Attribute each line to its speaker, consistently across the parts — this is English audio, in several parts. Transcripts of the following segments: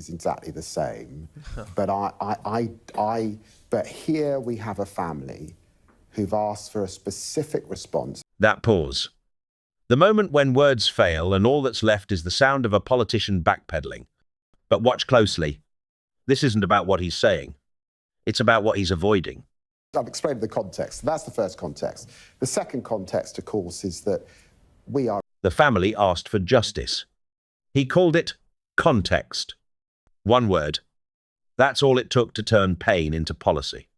Speaker 1: is exactly the same, but but here we have a family who've asked for a specific response.
Speaker 2: That pause. The moment when words fail and all that's left is the sound of a politician backpedaling. But watch closely. This isn't about what he's saying. It's about what he's avoiding.
Speaker 1: I've explained the context. That's the first context. The second context, of course, is that we are...
Speaker 2: The family asked for justice. He called it context. One word. That's all it took to turn pain into policy.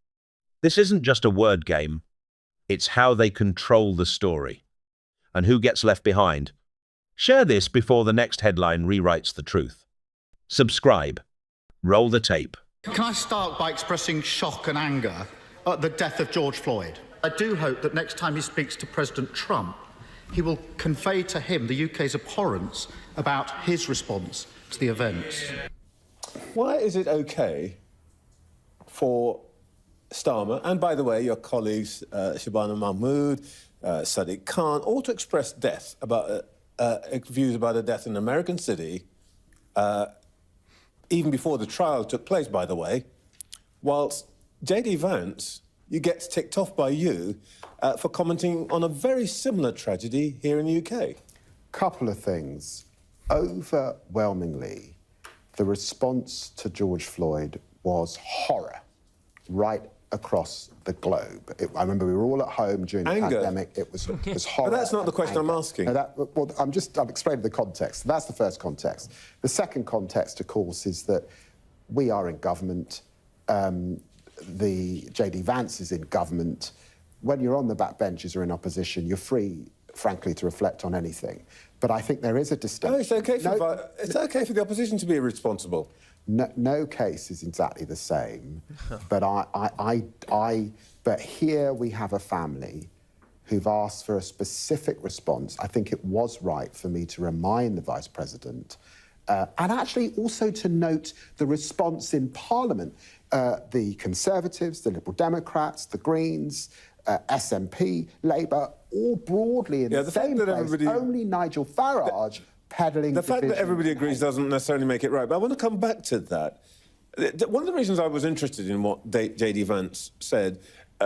Speaker 2: This isn't just a word game. It's how they control the story. And who gets left behind. Share this before the next headline rewrites the truth. Subscribe. Roll the tape.
Speaker 3: Can I start by expressing shock and anger at the death of George Floyd? I do hope that next time he speaks to President Trump, he will convey to him the UK's abhorrence about his response to the events.
Speaker 4: Why is it OK for Starmer, and by the way, your colleagues, Shabana Mahmood, Sadiq Khan, all to express views about a death in an American city, even before the trial took place, by the way, whilst J.D. Vance, you get ticked off by you for commenting on a very similar tragedy here in the UK?
Speaker 1: Couple of things. Overwhelmingly, the response to George Floyd was horror right across the globe. I remember we were all at home during the pandemic. It was horror.
Speaker 4: But that's not the question I'm asking.
Speaker 1: No, I'm explaining the context. That's the first context. The second context, of course, is that we are in government. The J.D. Vance is in government. When you're on the backbenches or in opposition, you're free, frankly, to reflect on anything. But I think there is a distinction.
Speaker 4: No, it's OK for the opposition to be irresponsible.
Speaker 1: No case is exactly the same, but but here we have a family who've asked for a specific response. I think it was right for me to remind the Vice President and actually also to note the response in Parliament. The Conservatives, the Liberal Democrats, the Greens, SNP, Labour, all broadly in the same place. Only Nigel Farage peddling
Speaker 4: the fact that everybody agrees doesn't necessarily make it right. But I want to come back to that. One of the reasons I was interested in what J.D. Vance said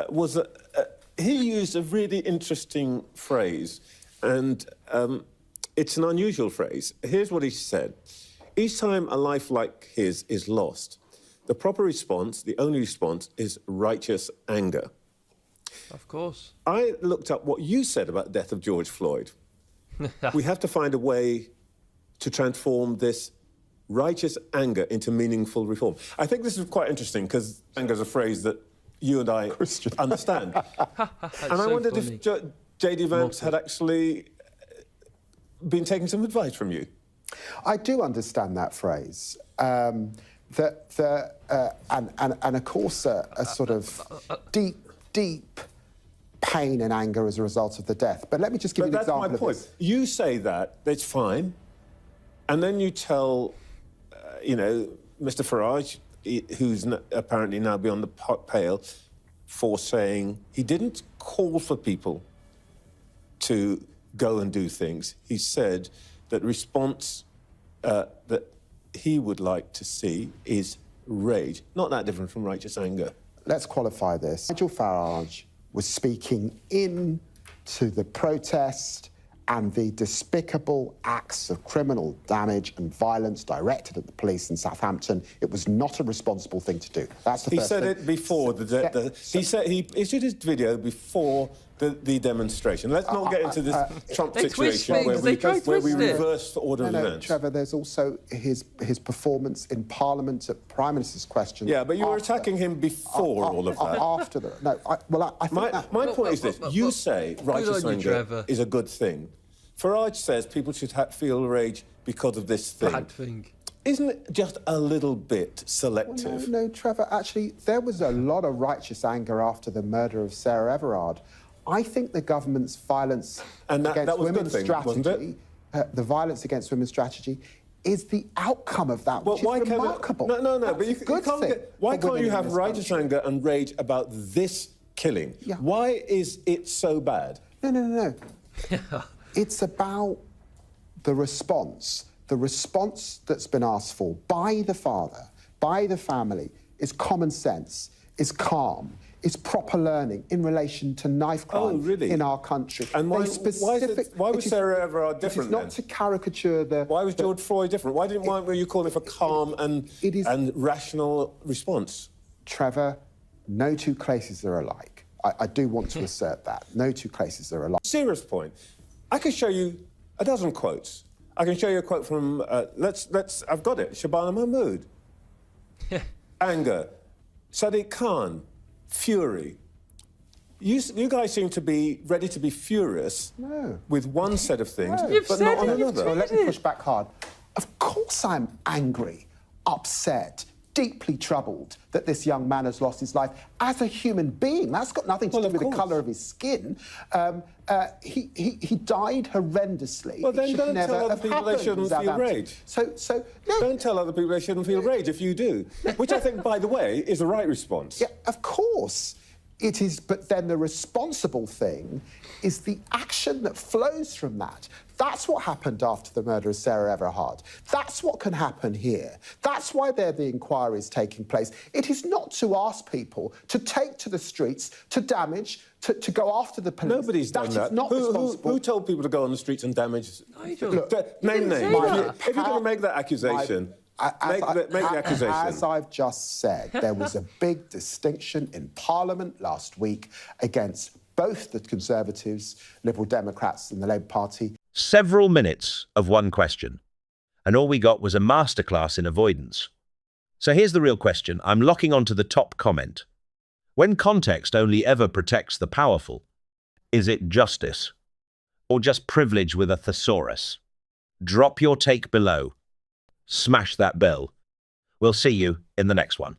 Speaker 4: was that he used a really interesting phrase, and it's an unusual phrase. Here's what he said. Each time a life like his is lost, the proper response, the only response, is righteous anger.
Speaker 5: Of course.
Speaker 4: I looked up what you said about the death of George Floyd. We have to find a way to transform this righteous anger into meaningful reform. I think this is quite interesting because anger is a phrase that you and I understand. And I wondered if J.D. Vance had actually been taking some advice from you.
Speaker 1: I do understand that phrase. And of course, a sort of deep pain and anger as a result of the death. But let me just give you an example of this.
Speaker 4: That's my point. You say that's fine, and then you tell, Mr. Farage, who's apparently now beyond the pale, for saying he didn't call for people to go and do things. He said that response that he would like to see is rage. Not that different from righteous anger.
Speaker 1: Let's qualify this. Nigel Farage was speaking into the protest and the despicable acts of criminal damage and violence directed at the police in Southampton. It was not a responsible thing to do. That's the first thing.
Speaker 4: He said it before he issued his video before the demonstration. Let's not get into this Trump situation where we reverse the order of events.
Speaker 1: Trevor, there's also his performance in Parliament at Prime Minister's question.
Speaker 4: Yeah, but you were attacking him before all of that.
Speaker 1: After the... I think
Speaker 4: my point is this. You say righteous anger is a good thing. Farage says people should feel rage because of this thing.
Speaker 5: Bad thing.
Speaker 4: Isn't it just a little bit selective?
Speaker 1: No, Trevor, actually, there was a lot of righteous anger after the murder of Sarah Everard. I think the government's violence against women's strategy, the violence against women's strategy, is the outcome of that, which is remarkable.
Speaker 4: No, but why can't you have righteous anger and rage about this killing? Yeah. Why is it so bad?
Speaker 1: No. It's about the response. the response that's been asked for by the father, by the family, is common sense, is calm, is proper learning in relation to knife crime in our country.
Speaker 4: And why was Sarah Everard different?
Speaker 1: It is not
Speaker 4: then?
Speaker 1: to caricature the...
Speaker 4: Why was George Floyd different? Why were you calling for calm and rational response?
Speaker 1: Trevor, no two cases are alike. I do want to assert that. No two cases are alike.
Speaker 4: Serious point. I can show you a dozen quotes. I can show you a quote from, I've got it, Shabana Mahmood. Anger. Sadiq Khan. Fury. You guys seem to be ready to be furious with one set of things, but not on another.
Speaker 1: Well, let me push back hard. Of course I'm angry, upset, deeply troubled that this young man has lost his life as a human being. That's got nothing to do with the colour of his skin. He died horrendously.
Speaker 4: Well, then don't tell other people they shouldn't feel rage.
Speaker 1: No.
Speaker 4: Don't tell other people they shouldn't feel rage if you do, which I think, by the way, is the right response.
Speaker 1: Yeah, of course. It is, but then the responsible thing is the action that flows from that. That's what happened after the murder of Sarah Everard. That's what can happen here. That's why the inquiry is taking place. It is not to ask people to take to the streets, to damage, to go after the police.
Speaker 4: Nobody's done that.
Speaker 1: That is not responsible.
Speaker 4: Who told people to go on the streets and damage?
Speaker 5: Nigel.
Speaker 4: Look, name names. If you're going to make that accusation... Make the accusation.
Speaker 1: As I've just said, there was a big distinction in Parliament last week against both the Conservatives, Liberal Democrats and the Labour Party.
Speaker 2: Several minutes of one question, and all we got was a masterclass in avoidance. So here's the real question. I'm locking onto the top comment. When context only ever protects the powerful, is it justice or just privilege with a thesaurus? Drop your take below. Smash that bell. We'll see you in the next one.